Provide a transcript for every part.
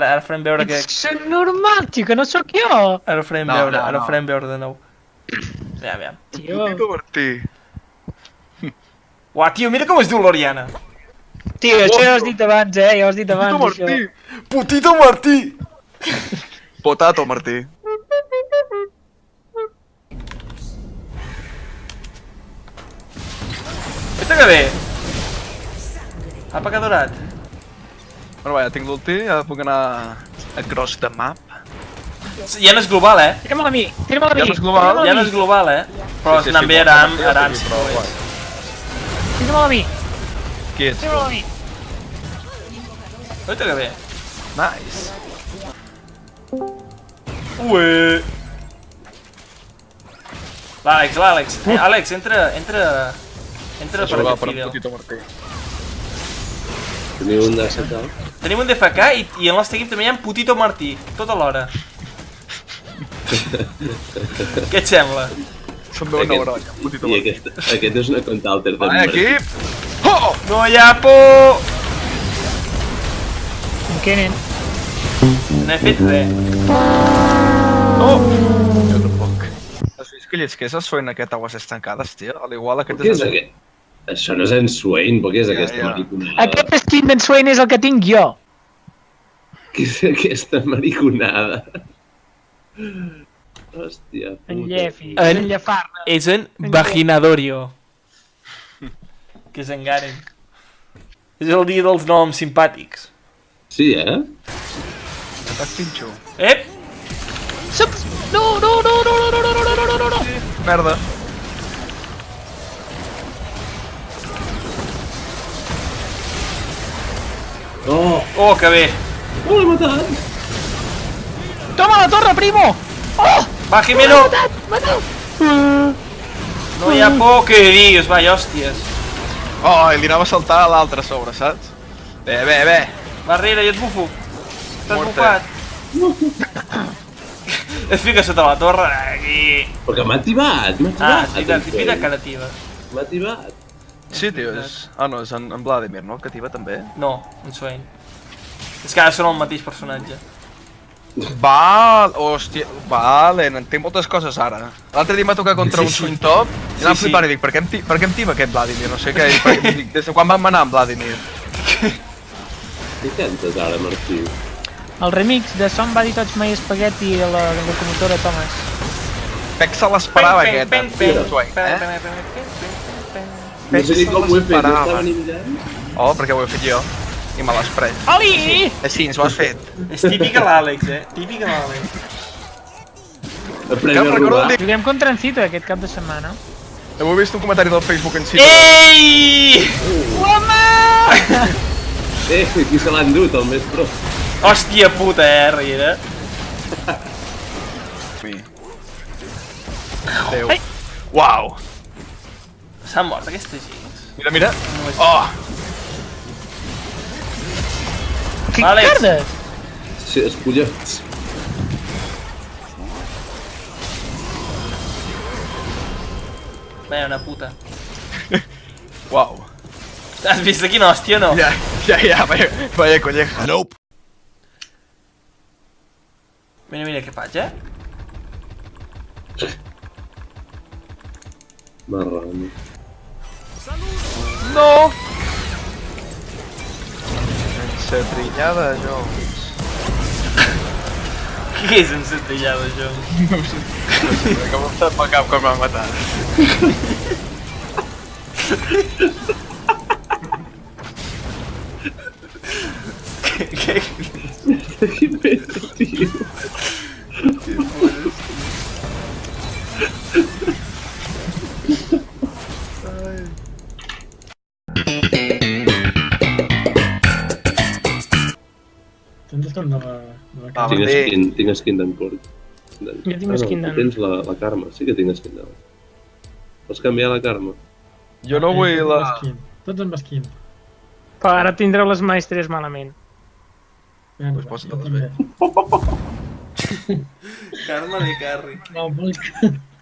Ara farem veure que... Soc normal, tio, que no sóc jo. Ara farem veure, ara farem veure de nou. Aviam. Tio. Putito Martí. Uah, tio, mira com es diu l'Oriana. Tio, això ja ho has dit abans, ja ho has dit abans, Putito això. Martí. Putito Martí! Potato Martí. Vete que bé. Apa que dorat. Bueno, va, ja tinc l'ulti, ja puc anar across the map. Ja no és global, eh? Tira'm-la a mi, tira'm-la a mi. Ja no és global. Ja no és global, eh? Però Sí, sí, anant sí, bé però Aram, sí, sí, però ho és. guai. Tira'm-la a mi, Qui ets? tira'm-la a mi. Vete que bé. Nice. Ué! L'Àlex. Àlex, entra per Jugar aquest per fidel. Putito Martí. Teniu un d'ACK? Tenim un DFK i en el nostre equip també hi ha en Putito Martí, tota l'hora. Què et sembla? Se'm veu una brolla, Putito I Martí. aquest és una counter Va, equip! Oh! No hi ha por! Em queden. No he fet res. Oh! Jo tampoc. Has vist que lleig que és el Swain aquest aguas estancades, tio? A l'igual aquest Què és és el... aquest? Això no és en Swain, però què és Ja, aquesta ja. mariconada? Aquest skin d'en Swain és el que tinc jo. Què és aquesta mariconada? Hòstia puta. En Llefi, En- en Llefarna. És en Vaginadorio. Que és en Garen. És el dia dels noms simpàtics. Sí, eh? Atac pinxo. Ep! Sups! No! Merda. Oh! Oh, que bé! Oh, l'he matat! Toma la torre, primo! Oh! Va, Jimeno! Mata'l! No hi ha por, què dius? Va, hòsties. Oh, i li anava a saltar a l'altre a sobre, saps? Bé. Va, darrere, jo et bufo. Estàs Morte. bufat. Es fica sota la torre, aquí. Perquè m'ha activat, m'ha Ah, activat. sí, vida carativa. M'ha activat. Sí, tio, és... Ah, no, és en Vladimir, no? El que tiba també. No, en Swain. És que ara són el mateix personatge. Val, hòstia, vale, entenc moltes coses ara. L'altre dia m'ha tocat contra un swing top i anava flipant i dic, per què em tiba aquest Vladimir? No sé què, dic, des de quan vam anar amb Vladimir? Què cantes ara, Martí? El remix de Somebody Touch My Spaghetti de la locomotora Thomas. Pec se l'esperava aquest, Swain, eh? No sé ni com ho he fet, jo Esperava. estava ni mirant. Oh, perquè ho he fet jo. I me l'has pres. Oli! Així, ens ho has fet. És típica l'Àlex, típica l'Àlex. Après Que a recordo robar. el dia... Juguem contra en Cito aquest cap de setmana. Heu vist un comentari del Facebook en si. Ei! Home! Qui se l'ha endut, el més pro? Hòstia puta, darrere. Déu. Ai. Uau. S'ha mort aquesta Jinx. Mira. Oh! Que Àlex. cardes? Sí, els collons. Vaja, una puta. Uau. Has vist quina hòstia, no? Ja, vaya colleja. Nope. Mira què faig, Marrano. No! Sense trillada, Jones. Què és encetellada, això? No sé com em tapa el cap quan m'ha matat. Què? Quin pedo, tio. Tens una nova Ah, Tinc skin d'en Cork. Jo tinc skin d'en- Tens la Karma, sí que tinc skin d'en. Pots canviar la Karma? Jo no vull la... Tots amb skin. Però ara tindreu les maestres malament. Bueno, Pues posa't jo les també. Carme de Carri. No, vull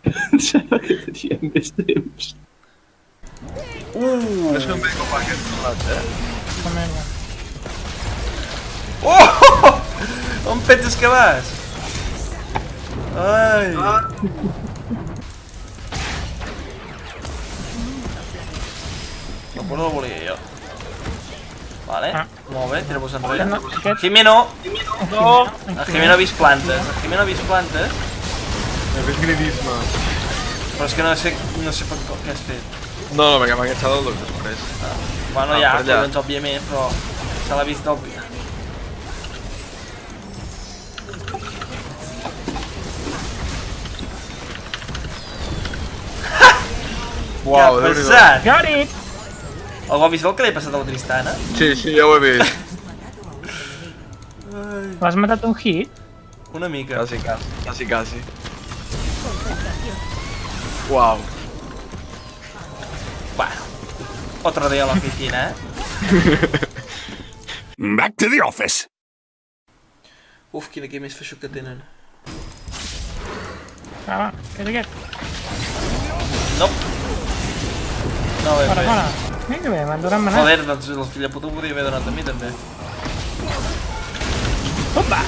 Em sembla que teníem més temps. No és que em ve com aquest personatge, Que merda. Oh! penses que vas? Ai. No, però no el volia jo. Vale, molt bé, tira-vos enrere. Jimeno! No! El Jimeno ha vist plantes, el Jimeno ha vist plantes, He vist gridisme. però és que no sé què has fet. No, no, perquè m'ha enganxat el doctor després. Bueno, Ah, ja, per allà. doncs òbviament, però se l'ha vist del... Què ha Uau, Déu-n'hi-do. passat? Got it! Algú ha vist el que li ha passat a la Tristana? Sí, sí, ja ho he vist. L'has matat un hit? Una mica. Quasi, quasi. Quasi, quasi. Uau. Bueno, otro día a la oficina, Back to the office. Uf, quin equip més feixuc que tenen. Va, és aquest. No. No, bé, Fora, bé. fora. Mira que bé, m'han donat manat. Joder, doncs el fill de puta ho podria haver donat a mi, també. Opa!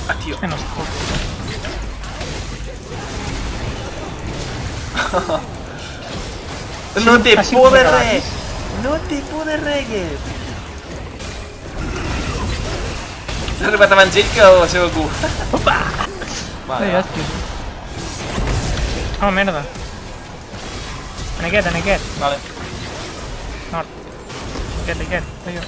Ah, tio. Que no es pot. No té Així por de com res! No té por de res, aquest! S'ha arribat abans ell que la seva Q. Opa! Vale, Ai, va. hòstia. Oh, merda. En aquest. Vale. Nord. Aquest, allò.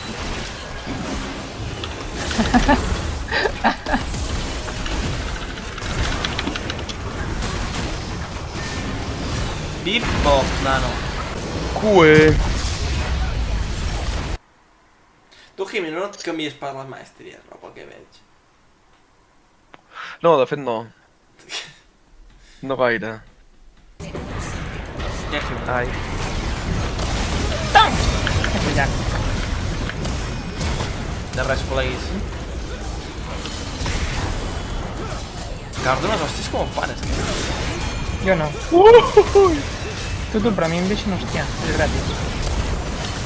Bip, bop, nano. Cue. Tu, Jimmy, no et canvies per les maestries, no, pel que veig. No, de fet no. No gaire. Ja, Jimmy. Ai. Cuidado. De res, col·leguis. Car d'unes hòsties com en fan, és que... Jo no. Tu, però a mi em deixen hòstia. És gratis.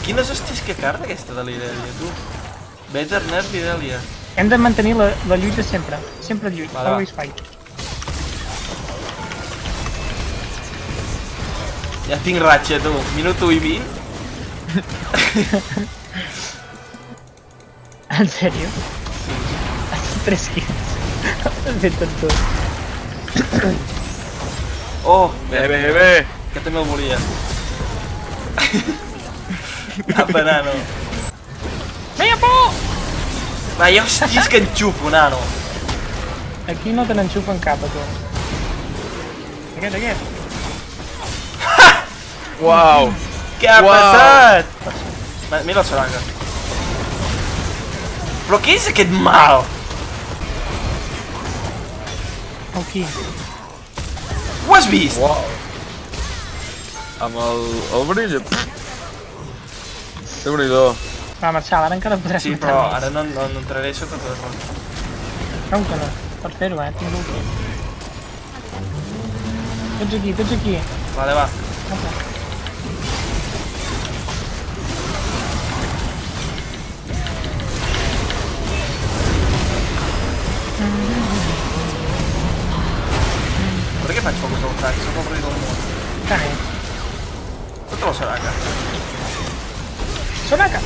Quines hòsties que carda aquesta de l'Idelia, tu? Better nerf Idelia. Hem de mantenir la lluita sempre. Sempre lluita. Vale, va. Always fight. Ja tinc ratxa, tu. Minut 1 i 20. En sèrio? Sí. 3 kills. Has fet tot. Oh, Bé, bé, bé. que també el volia. Ah, banano. Veia por! Vai, hòsties que enxufo, nano. Aquí no te n'enxufen cap, a tu. Aquest. Uau. Què ha Uau. passat? Mira el Soraka. Però què és aquest mal? Aquí. Ho has vist? Uau. Amb el brillo. Déu-n'hi-do. Va, Marçal, ara encara podràs Sí, matar però més. ara no entraré sota tot el... Com que no? Pots fer-ho, tinc l'últim. Tots aquí. Vale, va. Opa. Per què faig focus al sac? Soc el rei del món. Canet. Tota la Soraka. Soraka!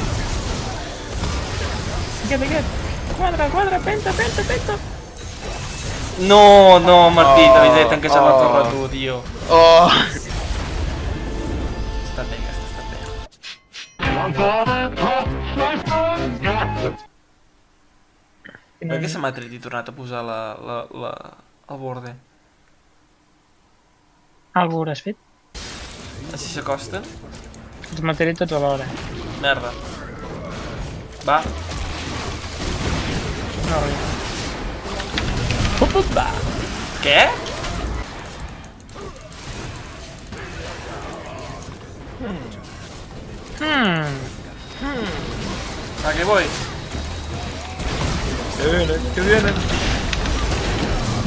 Aquest. Quadra, penta. No, Martí, t'havia de tanquejar la Oh. torre tu, tio. Oh. Està bé, aquesta està bé. Per què se m'ha tret i tornat a posar el borde? Algú hauràs fet? Així s'acosten? Els mataré tots alhora. Merda. Va. No, res. Va. Què? ¿A qué voy? Que viene.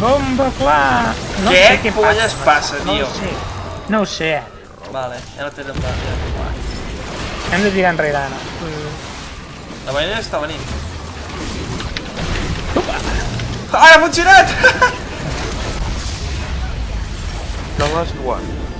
Bomba clar! No Què sé què polles passa, No tio? ho sé. No ho sé. Vale, ja no tenen pas. Ja. Hem de tirar enrere ara. La manera està venint. Ara ha funcionat! The last one.